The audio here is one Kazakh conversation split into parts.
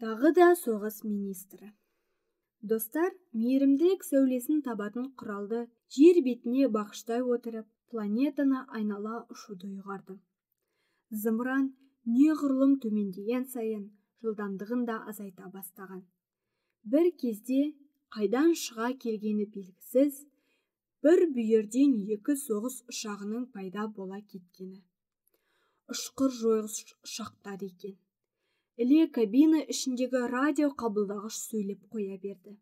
Тағы да соғыс министрі. Достар, мейірімділік сәулесін табатын құралды жер бетіне бағыштай отырып, планетаны айнала ұшуды ұйғарды. Зымыран неғұрлым төмендеген сайын жылдамдығын да азайта бастаған. Бір кезде қайдан шыға келгені белгісіз, бір бүйірден екі соғыс ұшағының пайда бола кеткені. Ұшқыр жойғыш ұшақтар екен. Іле кабина ішіндегі радио қабылдағыш сөйлеп қоя берді.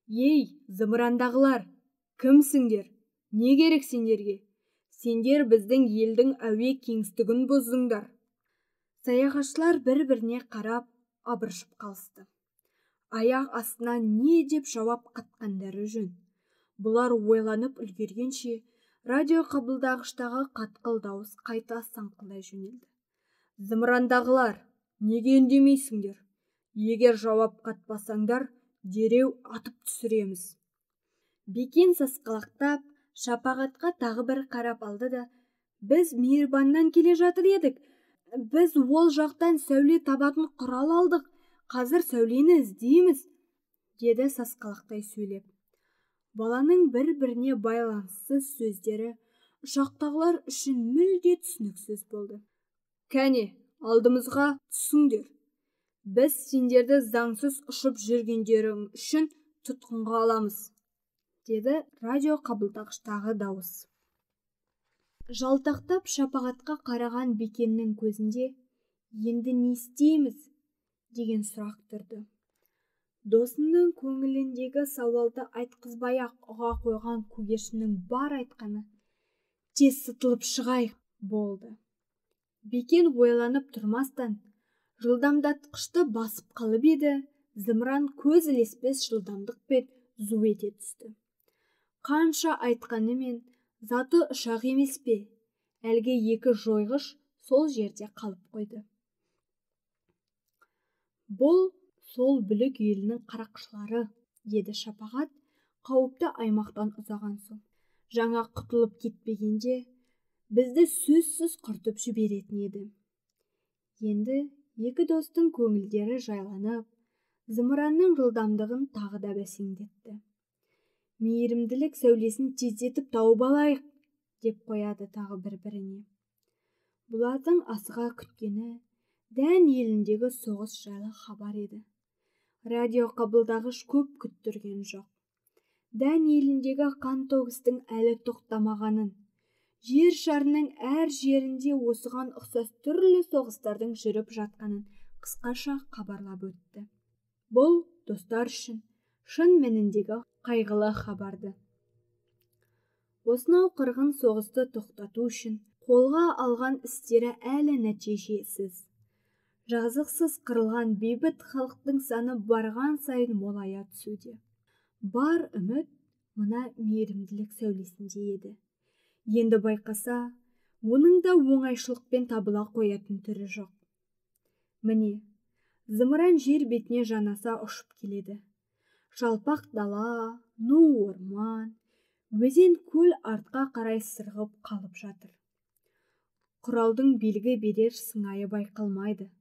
Ей, зымырандағылар, кімсіңдер? Не керек сендерге? Сендер біздің елдің әуе кеңістігін бұздыңдар. Саяхатшылар бір-біріне қарап, абыржып қалысты. Аяқ астына не деп жауап қатқандары жөн. Бұлар ойланып үлгергенше, радио қабылдағыштағы қатқыл дауыс қайта саңқылдай жөнелді. Зымырандағылар, неге үндемейсіңдер? Егер жауап қатпасаңдар, дереу атып түсіреміз. Бекен сасқалақтап, Шапағатқа тағы бір қарап алды да, біз Мейірбаннан келе жатыр едік. Біз ол жақтан сәуле табатын құрал алдық. Қазір сәулені іздейміз, деді сасқалақтай сөйлеп. Баланың бір-біріне байланыссыз сөздері ұшақтағылар үшін мүлде түсініксіз болды. Кәне, алдымызға түсіңдер. Біз сендерді заңсыз ұшып жүргендерің үшін тұтқынға аламыз, деді радио қабылдағыштағы дауыс. Жалтақтап Шапағатқа қараған Бекеннің көзінде енді не істейміз деген сұрақ тұрды. Досының көңіліндегі сауалды айтқызбай-ақ ұға қойған көгершіннің бар айтқаны тез сытылып шығайық болды. Бекен ойланып тұрмастан жылдамдатқышты басып қалып еді, зымыран көз ілеспес жылдамдықпен зу ете түсті. Қанша айтқанымен заты ұшақ емес пе? Әлгі екі жойғыш сол жерде қалып қойды. Бұл сол бүлік елінің қарақшылары, деді Шапағат, қауіпті аймақтан ұзаған соң. Жаңа құтылып кетпегенде, бізді сөзсіз құртып жіберетін еді. Енді екі достың көңілдері жайланып, зымыранның жылдамдығын тағы да бәсеңдетті. Мейірімділік сәулесін тездетіп тауып алайық, деп қояды тағы бір-біріне. Бұлардың асыға күткені Дән еліндегі соғыс жайлы хабар еді. Радио қабылдағыш көп күттірген жоқ. Дән еліндегі қантөгістің әлі тоқтамағанын, жер шарының әр жерінде осыған ұқсас түрлі соғыстардың жүріп жатқанын қысқаша хабарлап өтті. Бұл достар үшін шын мәніндегі қайғылы хабарды. Осынау қырғын соғысты тоқтату үшін қолға алған істері әлі нәтижесіз. Жазықсыз қырылған бейбіт халықтың саны барған сайын молая түсуде. Бар үміт мына мейірімділік сәулесінде еді. Енді байқаса, оның да оңайшылықпен табыла қоятын түрі жоқ. Міне, зымыран жер бетіне жанаса ұшып келеді. Жалпақ дала, ну орман, өзен көл артқа қарай сырғып қалып жатыр. Құралдың белгі берер сыңайы байқалмайды.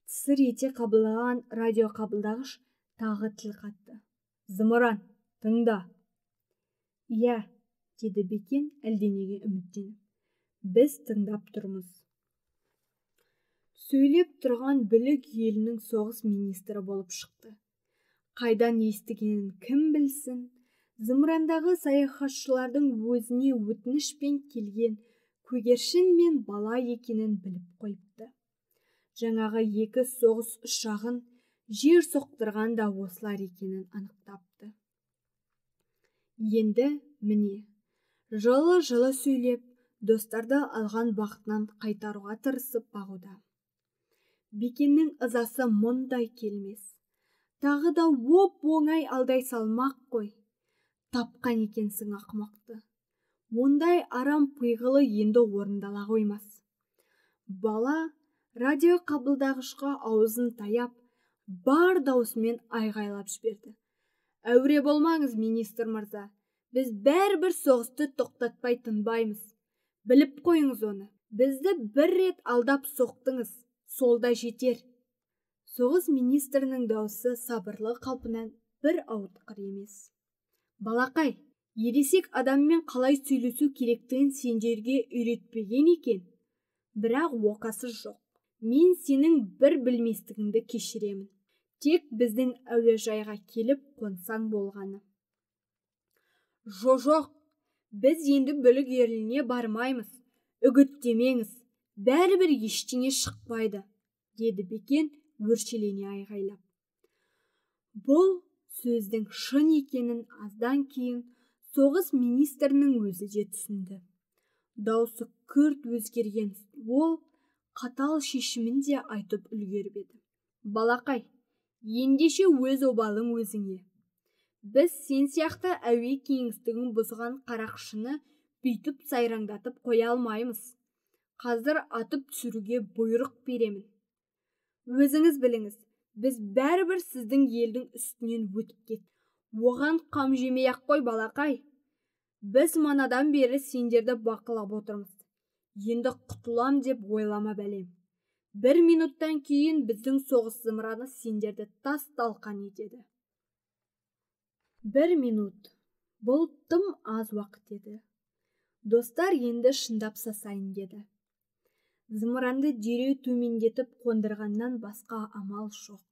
Тысыр ете қабылдаған радио қабылдағыш тағы тіл қатты. Зымыран, тыңда. Иә, деді Бекен әлденеге үміттеніп. Біз тыңдап тұрмыз. Сөйлеп тұрған бүлік елінің соғыс министрі болып шықты. Қайдан естігенін кім білсін? Зымырандағы саяхатшылардың өзіне өтінішпен келген көгершін мен бала екенін біліп қойыпты. Жаңағы екі соғыс ұшағын жер соқтырған да осылар екенін анықтапты. Енді міне, жылы-жылы сөйлеп, достарды алған бақытынан қайтаруға тырысып бағуда. Бекеннің ызасы мұндай келмес. Тағы да оп-оңай алдай салмақ қой. Тапқан екенсің ақымақты. Ондай арам пиғылы енді орындала қоймас. Бала радио қабылдағышқа аузын таяп, бар даусымен айғайлап жіберді. Әуре болмаңыз, министр мырза. Біз бәрібір соғысты тоқтатпай тынбаймыз. Біліп қойыңыз оны. Бізді бір рет алдап соқтыңыз. Солда жетер. Соғыс министрінің дауысы сабырлы қалпынан бір ауытқыр емес. Балақай, ересек адаммен қалай сөйлесу керектігін сендерге үйретпеген екен. Бірақ оқасы жоқ. Мен сенің бір білместігіңді кешіремін. Тек біздің әуежайға келіп қонсаң болғаны. Жоқ, біз енді бүлік еліне бармаймыз. Үгіттемеңіз, бәрібір ештеңе шықпайды, деді Бекен өршелене айғайлап. Бұл сөздің шын екенін аздан кейін соғыс министрінің өзі де түсінді. Даусы күрт өзгерген ол қатал шешімін де айтып үлгербеді. Балақай, ендеше өз обалың өзіңе. Біз сен сияқты әуе кеңістігін бұзған қарақшыны бүйтіп сайраңдатып қоя алмаймыз. Қазір атып түсіруге бұйрық беремін. Өзіңіз біліңіз, біз бәрібір сіздің елдің үстінен өтіп кеттік. Оған қам жемей-ақ қой, балақай. Біз манадан бері сендерді бақылап отырмыз. Енді құтылам деп ойлама бәлем. 1 минуттан кейін біздің соғыс зымыраны сендерді тас-талқан етеді. 1 минут. Бұл тым аз уақыт еді. Достар енді шындап сасайын деді. Зымыранды дереу төмендетіп қондырғаннан басқа амал жоқ.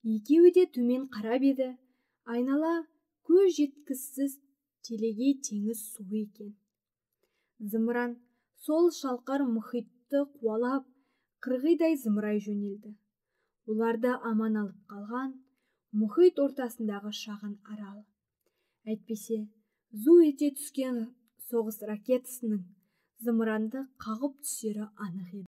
Екеуі де төмен қарап еді. Айнала көз жеткісіз телегей теңіз су екен. Зымыран сол шалқар мұхитты қуалап, қырғидай зымырай жөнелді. Оларды аман алып қалған мұхит ортасындағы шағын арал. Әйтпесе, зу ете түскен соғыс ракетасының зымыранды қағып түсері анық еді.